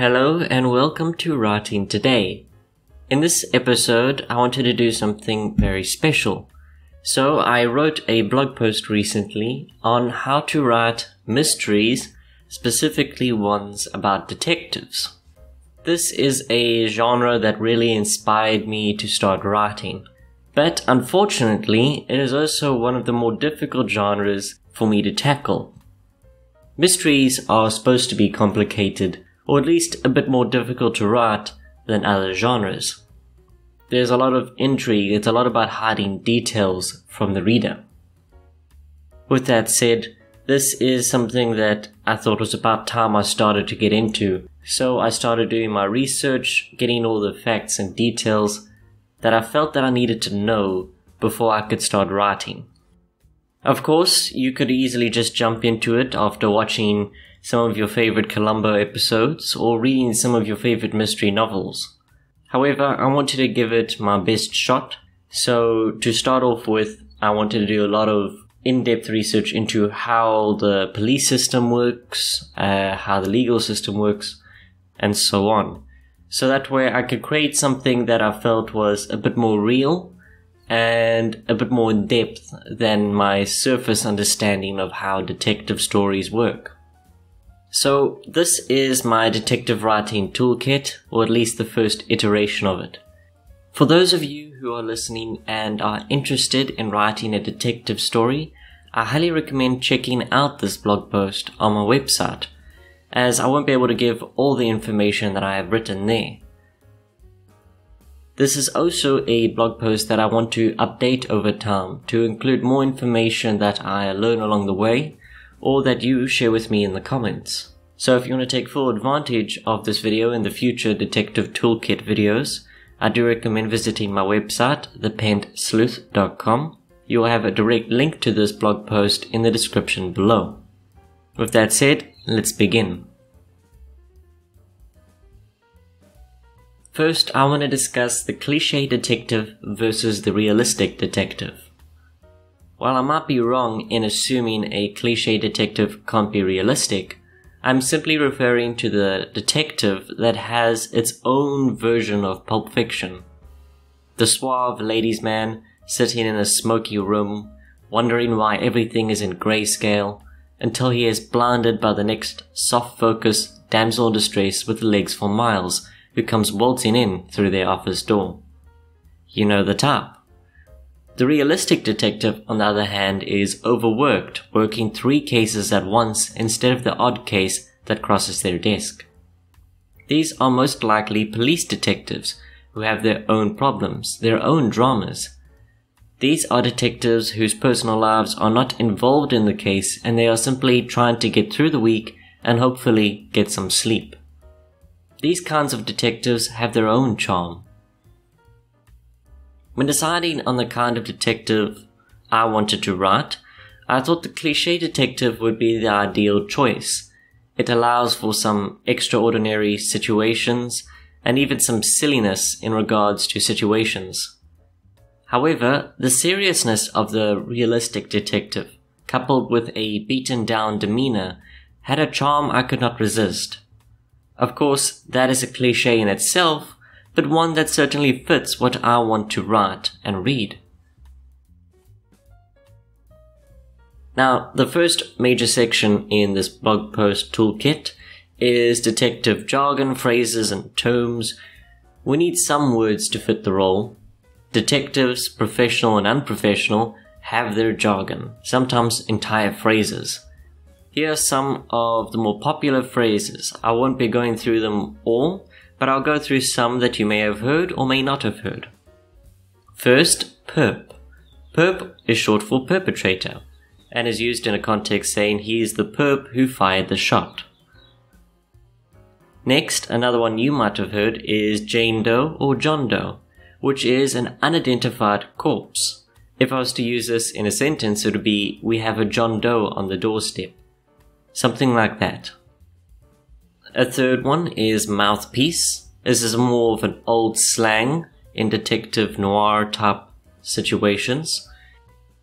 Hello and welcome to Writing Today. In this episode, I wanted to do something very special. So I wrote a blog post recently on how to write mysteries, specifically ones about detectives. This is a genre that really inspired me to start writing. But unfortunately, it is also one of the more difficult genres for me to tackle. Mysteries are supposed to be complicated, or at least a bit more difficult to write than other genres. There's a lot of intrigue, it's a lot about hiding details from the reader. With that said, this is something that I thought was about time I started to get into, so I started doing my research, getting all the facts and details that I felt that I needed to know before I could start writing. Of course, you could easily just jump into it after watching some of your favorite Columbo episodes or reading some of your favorite mystery novels. However, I wanted to give it my best shot, so to start off with, I wanted to do a lot of in-depth research into how the police system works, how the legal system works, and so on. So that way I could create something that I felt was a bit more real and a bit more in depth than my surface understanding of how detective stories work. So this is my detective writing toolkit, or at least the first iteration of it. For those of you who are listening and are interested in writing a detective story, I highly recommend checking out this blog post on my website, as I won't be able to give all the information that I have written there. This is also a blog post that I want to update over time to include more information that I learn along the way, or that you share with me in the comments. So if you want to take full advantage of this video and the future Detective Toolkit videos, I do recommend visiting my website, thepentsleuth.com. You will have a direct link to this blog post in the description below. With that said, let's begin. First, I want to discuss the cliché detective versus the realistic detective. While I might be wrong in assuming a cliché detective can't be realistic, I'm simply referring to the detective that has its own version of Pulp Fiction. The suave ladies' man sitting in a smoky room, wondering why everything is in grayscale, until he is blinded by the next soft-focus damsel in distress with legs for miles, who comes waltzing in through their office door. You know the type. The realistic detective, on the other hand, is overworked, working 3 cases at once instead of the odd case that crosses their desk. These are most likely police detectives who have their own problems, their own dramas. These are detectives whose personal lives are not involved in the case, and they are simply trying to get through the week and hopefully get some sleep. These kinds of detectives have their own charm. When deciding on the kind of detective I wanted to write, I thought the cliché detective would be the ideal choice. It allows for some extraordinary situations and even some silliness in regards to situations. However, the seriousness of the realistic detective, coupled with a beaten-down demeanor, had a charm I could not resist. Of course, that is a cliché in itself, but one that certainly fits what I want to write and read. Now, the first major section in this blog post toolkit is detective jargon, phrases, and terms. We need some words to fit the role. Detectives, professional and unprofessional, have their jargon, sometimes entire phrases. Here are some of the more popular phrases. I won't be going through them all, but I'll go through some that you may have heard or may not have heard. First, perp. Perp is short for perpetrator, and is used in a context saying he is the perp who fired the shot. Next, another one you might have heard is Jane Doe or John Doe, which is an unidentified corpse. If I was to use this in a sentence, it would be, we have a John Doe on the doorstep. Something like that. A third one is mouthpiece. This is more of an old slang in detective noir type situations.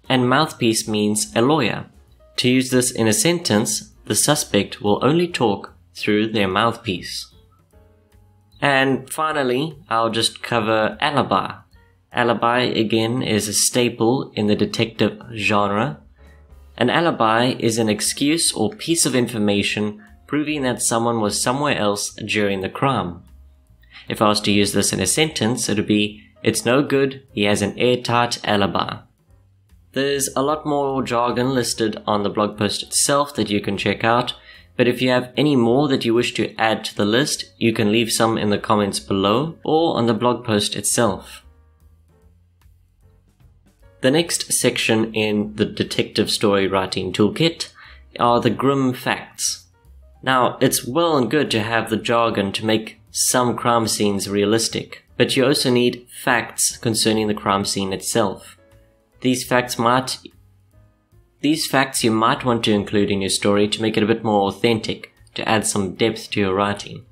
And mouthpiece means a lawyer. To use this in a sentence, the suspect will only talk through their mouthpiece. And finally, I'll just cover alibi. Alibi, again, is a staple in the detective genre. An alibi is an excuse or piece of information proving that someone was somewhere else during the crime. If I was to use this in a sentence, it would be, "It's no good, he has an airtight alibi." There's a lot more jargon listed on the blog post itself that you can check out, but if you have any more that you wish to add to the list, you can leave some in the comments below or on the blog post itself. The next section in the detective story writing toolkit are the grim facts. Now, it's well and good to have the jargon to make some crime scenes realistic, but you also need facts concerning the crime scene itself. These facts you might want to include in your story to make it a bit more authentic, to add some depth to your writing.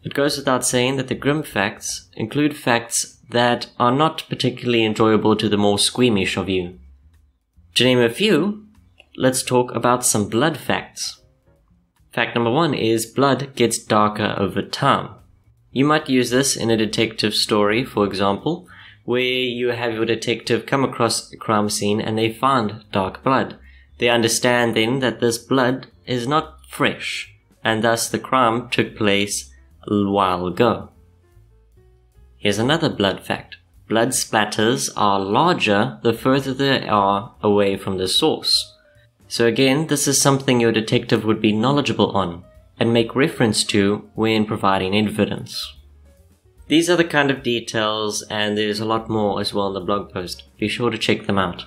It goes without saying that the grim facts include facts that are not particularly enjoyable to the more squeamish of you. To name a few, let's talk about some blood facts. Fact number 1 is blood gets darker over time. You might use this in a detective story, for example, where you have your detective come across a crime scene and they find dark blood. They understand then that this blood is not fresh, and thus the crime took place a while ago. Here's another blood fact. Blood splatters are larger the further they are away from the source. So again, this is something your detective would be knowledgeable on and make reference to when providing evidence. These are the kind of details, and there's a lot more as well in the blog post. Be sure to check them out.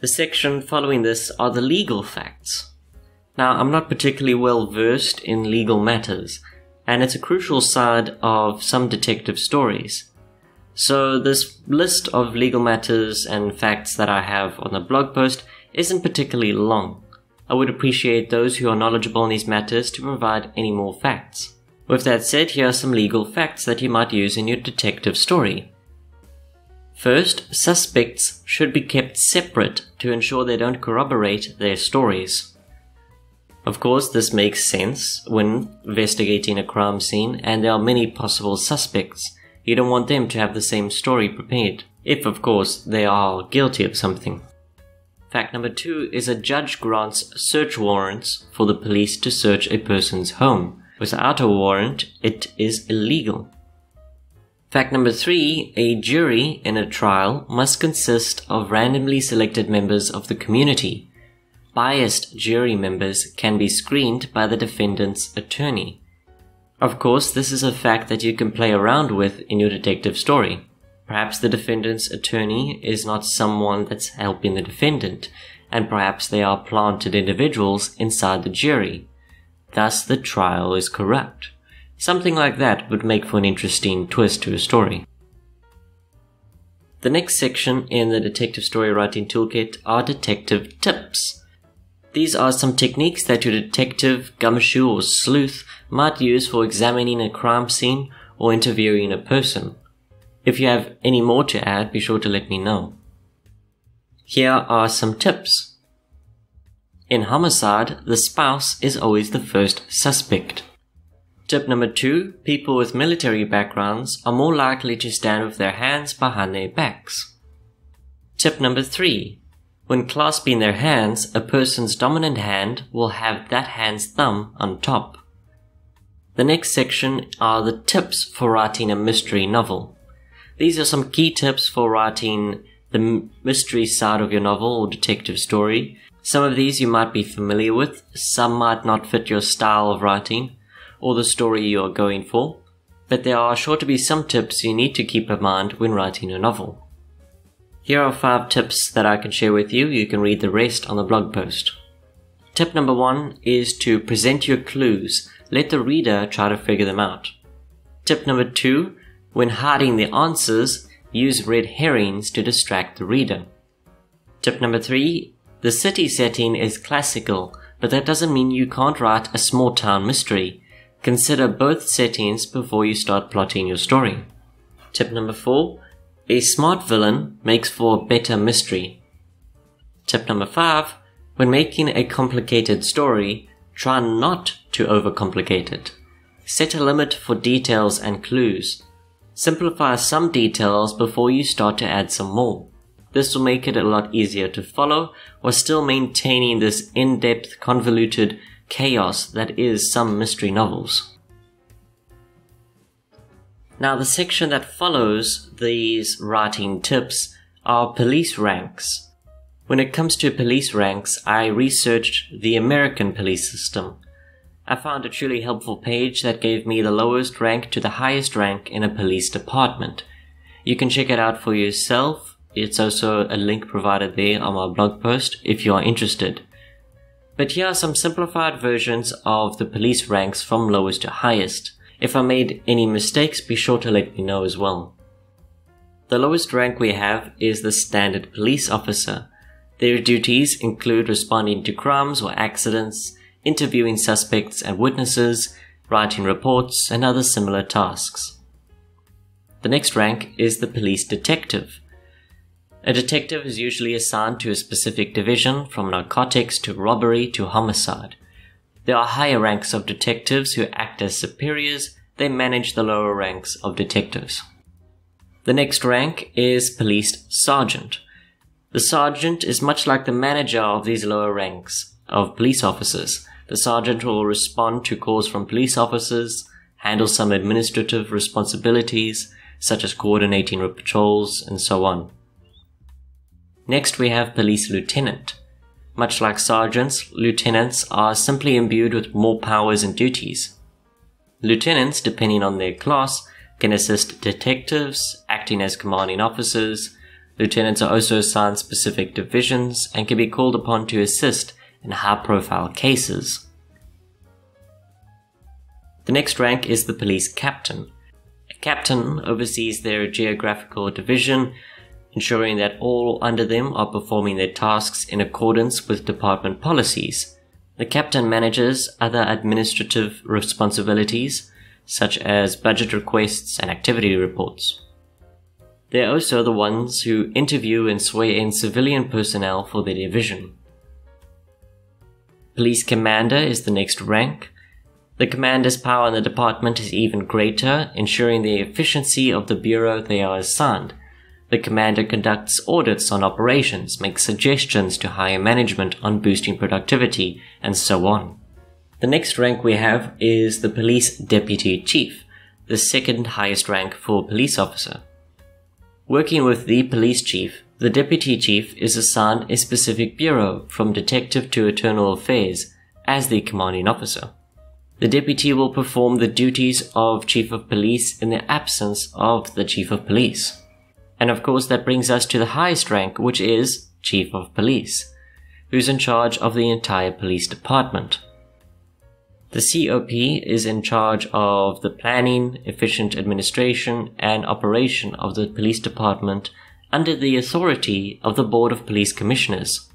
The section following this are the legal facts. Now, I'm not particularly well versed in legal matters, and it's a crucial side of some detective stories. So this list of legal matters and facts that I have on the blog post isn't particularly long. I would appreciate those who are knowledgeable in these matters to provide any more facts. With that said, here are some legal facts that you might use in your detective story. First, suspects should be kept separate to ensure they don't corroborate their stories. Of course, this makes sense when investigating a crime scene and there are many possible suspects. You don't want them to have the same story prepared, if of course they are guilty of something. Fact number 2 is a judge grants search warrants for the police to search a person's home. Without a warrant, it is illegal. Fact number 3, a jury in a trial must consist of randomly selected members of the community. Biased jury members can be screened by the defendant's attorney. Of course, this is a fact that you can play around with in your detective story. Perhaps the defendant's attorney is not someone that's helping the defendant, and perhaps they are planted individuals inside the jury. Thus, the trial is corrupt. Something like that would make for an interesting twist to a story. The next section in the detective story writing toolkit are detective tips. These are some techniques that your detective, gumshoe or sleuth might use for examining a crime scene or interviewing a person. If you have any more to add, be sure to let me know. Here are some tips. In homicide, the spouse is always the first suspect. Tip number 2, people with military backgrounds are more likely to stand with their hands behind their backs. Tip number 3, when clasping their hands, a person's dominant hand will have that hand's thumb on top. The next section are the tips for writing a mystery novel. These are some key tips for writing the mystery side of your novel or detective story. Some of these you might be familiar with, some might not fit your style of writing or the story you are going for, but there are sure to be some tips you need to keep in mind when writing a novel. Here are 5 tips that I can share with you. You can read the rest on the blog post. Tip number 1 is to present your clues. Let the reader try to figure them out. Tip number 2, when hiding the answers, use red herrings to distract the reader. Tip number 3, the city setting is classical, but that doesn't mean you can't write a small town mystery. Consider both settings before you start plotting your story. Tip number 4, a smart villain makes for a better mystery. Tip number 5, when making a complicated story, try not to overcomplicate it. Set a limit for details and clues. Simplify some details before you start to add some more. This will make it a lot easier to follow while still maintaining this in-depth, convoluted chaos that is some mystery novels. Now the section that follows these writing tips are police ranks. When it comes to police ranks, I researched the American police system. I found a truly helpful page that gave me the lowest rank to the highest rank in a police department. You can check it out for yourself. It's also a link provided there on my blog post if you are interested. But here are some simplified versions of the police ranks from lowest to highest. If I made any mistakes, be sure to let me know as well. The lowest rank we have is the standard police officer. Their duties include responding to crimes or accidents, interviewing suspects and witnesses, writing reports, and other similar tasks. The next rank is the police detective. A detective is usually assigned to a specific division, from narcotics to robbery to homicide. There are higher ranks of detectives who act as superiors. They manage the lower ranks of detectives. The next rank is police sergeant. The sergeant is much like the manager of these lower ranks of police officers. The sergeant will respond to calls from police officers, handle some administrative responsibilities, such as coordinating patrols, and so on. Next we have police lieutenant. Much like sergeants, lieutenants are simply imbued with more powers and duties. Lieutenants, depending on their class, can assist detectives, acting as commanding officers. Lieutenants are also assigned specific divisions and can be called upon to assist in high-profile cases. The next rank is the police captain. A captain oversees their geographical division, ensuring that all under them are performing their tasks in accordance with department policies. The captain manages other administrative responsibilities, such as budget requests and activity reports. They are also the ones who interview and swear in civilian personnel for their division. Police commander is the next rank. The commander's power in the department is even greater, ensuring the efficiency of the bureau they are assigned. The commander conducts audits on operations, makes suggestions to higher management on boosting productivity, and so on. The next rank we have is the police deputy chief, the second highest rank for police officer. Working with the police chief, the deputy chief is assigned a specific bureau, from detective to internal affairs, as the commanding officer. The deputy will perform the duties of chief of police in the absence of the chief of police. And of course that brings us to the highest rank, which is chief of police, who's in charge of the entire police department. The COP is in charge of the planning, efficient administration, and operation of the police department under the authority of the Board of Police Commissioners.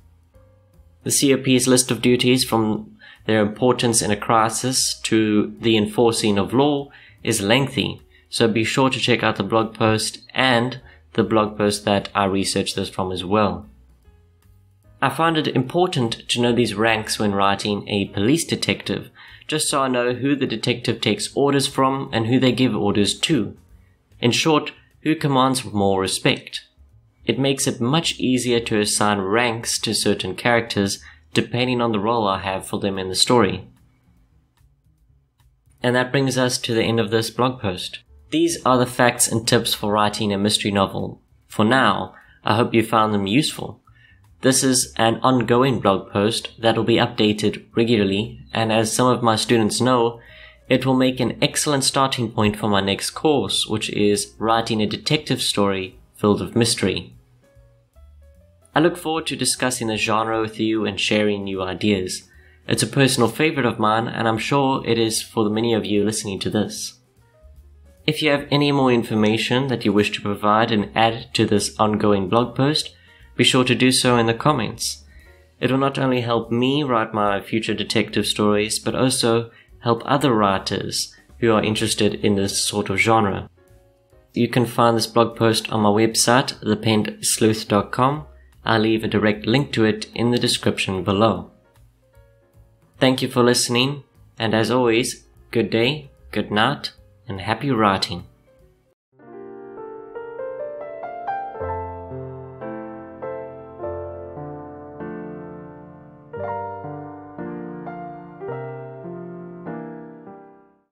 The COP's list of duties, from their importance in a crisis to the enforcing of law, is lengthy, so be sure to check out the blog post and the blog post that I researched this from as well. I find it important to know these ranks when writing a police detective, just so I know who the detective takes orders from and who they give orders to. In short, who commands more respect. It makes it much easier to assign ranks to certain characters depending on the role I have for them in the story. And that brings us to the end of this blog post. These are the facts and tips for writing a mystery novel. For now, I hope you found them useful. This is an ongoing blog post that will be updated regularly, and as some of my students know, it will make an excellent starting point for my next course, which is writing a detective story filled with mystery. I look forward to discussing the genre with you and sharing new ideas. It's a personal favorite of mine, and I'm sure it is for the many of you listening to this. If you have any more information that you wish to provide and add to this ongoing blog post, be sure to do so in the comments. It will not only help me write my future detective stories, but also help other writers who are interested in this sort of genre. You can find this blog post on my website, thepennedsleuth.com. I'll leave a direct link to it in the description below. Thank you for listening, and as always, good day good night, and happy writing.